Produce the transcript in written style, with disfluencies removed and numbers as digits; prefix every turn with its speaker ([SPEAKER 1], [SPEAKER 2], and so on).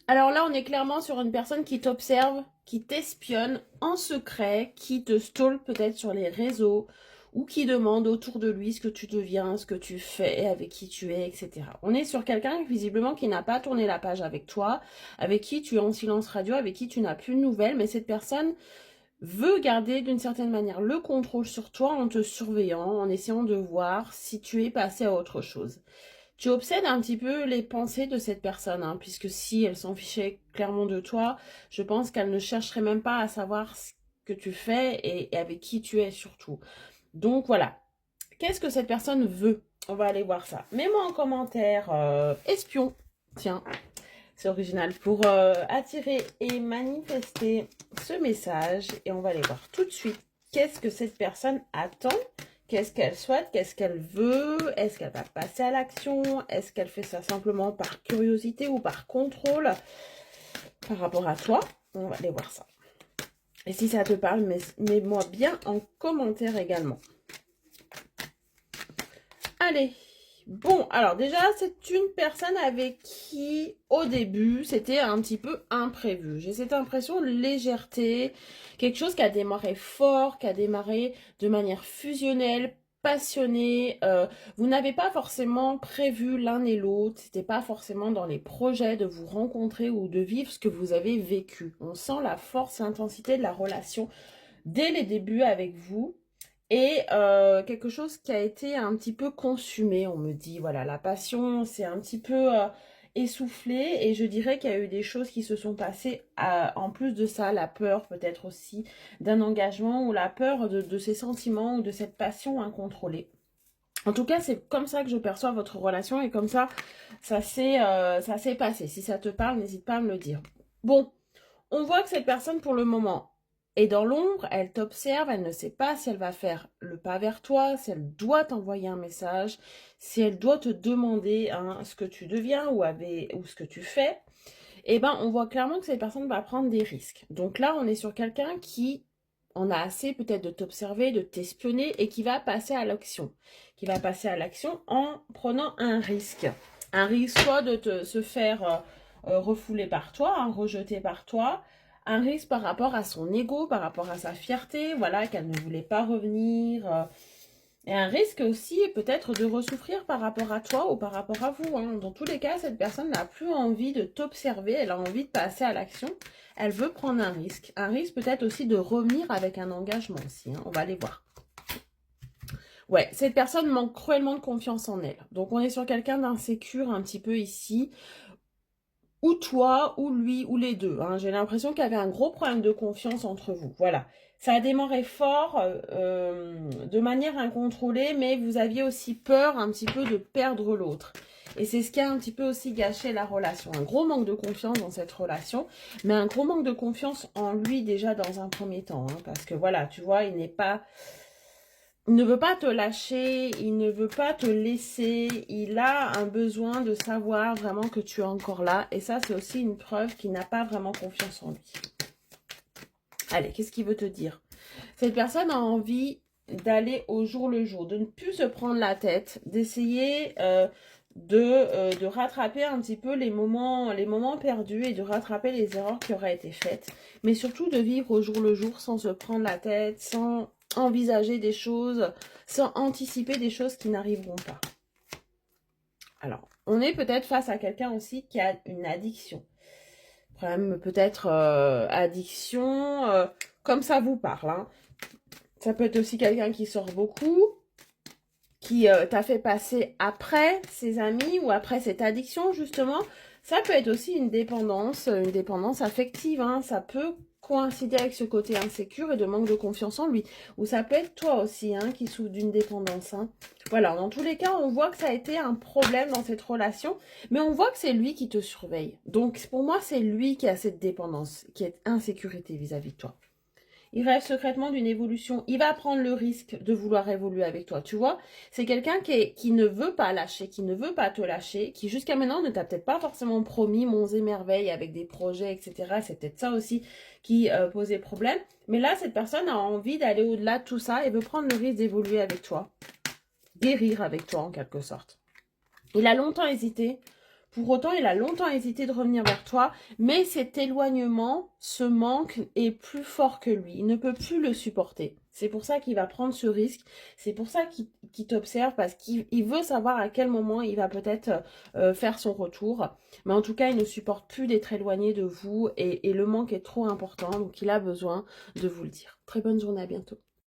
[SPEAKER 1] Alors là, on est clairement sur une personne qui t'observe, qui t'espionne en secret, qui te stalk peut-être sur les réseaux ou qui demande autour de lui ce que tu deviens, ce que tu fais, avec qui tu es, etc. On est sur quelqu'un visiblement qui n'a pas tourné la page avec toi, avec qui tu es en silence radio, avec qui tu n'as plus de nouvelles, mais cette personne veut garder d'une certaine manière le contrôle sur toi en te surveillant, en essayant de voir si tu es passé à autre chose. Tu obsèdes un petit peu les pensées de cette personne, hein, puisque si elle s'en fichait clairement de toi, je pense qu'elle ne chercherait même pas à savoir ce que tu fais et avec qui tu es surtout. Donc voilà. Qu'est-ce que cette personne veut? On va aller voir ça. Mets-moi en commentaire espion. Tiens, c'est original. Pour attirer et manifester ce message. Et on va aller voir tout de suite. Qu'est-ce que cette personne attend? Qu'est-ce qu'elle souhaite? Qu'est-ce qu'elle veut? Est-ce qu'elle va passer à l'action? Est-ce qu'elle fait ça simplement par curiosité ou par contrôle par rapport à toi? On va aller voir ça. Et si ça te parle, mets-moi bien en commentaire également. Allez. Bon, alors déjà, c'est une personne avec qui, au début, c'était un petit peu imprévu. J'ai cette impression de légèreté, quelque chose qui a démarré fort, qui a démarré de manière fusionnelle, passionnée. Vous n'avez pas forcément prévu l'un et l'autre, c'était pas forcément dans les projets de vous rencontrer ou de vivre ce que vous avez vécu. On sent la force et l'intensité de la relation dès les débuts avec vous. Et quelque chose qui a été un petit peu consumé, on me dit, voilà, la passion c'est un petit peu essoufflé et je dirais qu'il y a eu des choses qui se sont passées en plus de ça, la peur peut-être aussi d'un engagement ou la peur de ces sentiments ou de cette passion incontrôlée. En tout cas, c'est comme ça que je perçois votre relation et comme ça s'est passé. Si ça te parle, n'hésite pas à me le dire. Bon, on voit que cette personne, pour le moment, est dans l'ombre, elle t'observe, elle ne sait pas si elle va faire le pas vers toi, si elle doit t'envoyer un message, si elle doit te demander hein, ce que tu deviens ou ce que tu fais. Eh ben, on voit clairement que cette personne va prendre des risques. Donc là, on est sur quelqu'un qui en a assez peut-être de t'observer, de t'espionner et qui va passer à l'action. Qui va passer à l'action en prenant un risque. Un risque soit de se faire refouler par toi, hein, rejeter par toi. Un risque par rapport à son ego, par rapport à sa fierté, voilà, qu'elle ne voulait pas revenir. Et un risque aussi peut-être de ressouffrir par rapport à toi ou par rapport à vous. Hein. Dans tous les cas, cette personne n'a plus envie de t'observer, elle a envie de passer à l'action. Elle veut prendre un risque. Un risque peut-être aussi de revenir avec un engagement aussi. Hein. On va aller voir. Ouais, cette personne manque cruellement de confiance en elle. Donc on est sur quelqu'un d'insécure un petit peu ici. Ou toi, ou lui, ou les deux. Hein. J'ai l'impression qu'il y avait un gros problème de confiance entre vous. Voilà. Ça a démarré fort, de manière incontrôlée, mais vous aviez aussi peur un petit peu de perdre l'autre. Et c'est ce qui a un petit peu aussi gâché la relation. Un gros manque de confiance dans cette relation, mais un gros manque de confiance en lui déjà dans un premier temps. Hein, parce que voilà, tu vois, il ne veut pas te lâcher, il ne veut pas te laisser, il a un besoin de savoir vraiment que tu es encore là. Et ça, c'est aussi une preuve qu'il n'a pas vraiment confiance en lui. Allez, qu'est-ce qu'il veut te dire? Cette personne a envie d'aller au jour le jour, de ne plus se prendre la tête, d'essayer de rattraper un petit peu les moments perdus et de rattraper les erreurs qui auraient été faites. Mais surtout de vivre au jour le jour sans se prendre la tête, sans envisager des choses, sans anticiper des choses qui n'arriveront pas. Alors, on est peut-être face à quelqu'un aussi qui a une addiction. Problème peut-être addiction, comme ça vous parle. Hein. Ça peut être aussi quelqu'un qui sort beaucoup, qui t'a fait passer après ses amis ou après cette addiction justement. Ça peut être aussi une dépendance affective. Hein. Ça peut coïncider avec ce côté insécure et de manque de confiance en lui. Ou ça peut être toi aussi hein, qui souffre d'une dépendance. Hein. Voilà, dans tous les cas, on voit que ça a été un problème dans cette relation, mais on voit que c'est lui qui te surveille. Donc pour moi, c'est lui qui a cette dépendance, qui est insécurité vis-à-vis de toi. Il rêve secrètement d'une évolution. Il va prendre le risque de vouloir évoluer avec toi, tu vois. C'est quelqu'un qui ne veut pas lâcher, qui ne veut pas te lâcher, qui jusqu'à maintenant ne t'a peut-être pas forcément promis monts et merveilles avec des projets, etc. C'est peut-être ça aussi qui posait problème. Mais là, cette personne a envie d'aller au-delà de tout ça et veut prendre le risque d'évoluer avec toi. Guérir avec toi, en quelque sorte. Il a longtemps hésité Pour autant, il a longtemps hésité de revenir vers toi, mais cet éloignement, ce manque est plus fort que lui. Il ne peut plus le supporter. C'est pour ça qu'il va prendre ce risque. C'est pour ça qu'il t'observe, parce qu'il veut savoir à quel moment il va peut-être faire son retour. Mais en tout cas, il ne supporte plus d'être éloigné de vous et le manque est trop important. Donc, il a besoin de vous le dire. Très bonne journée, à bientôt.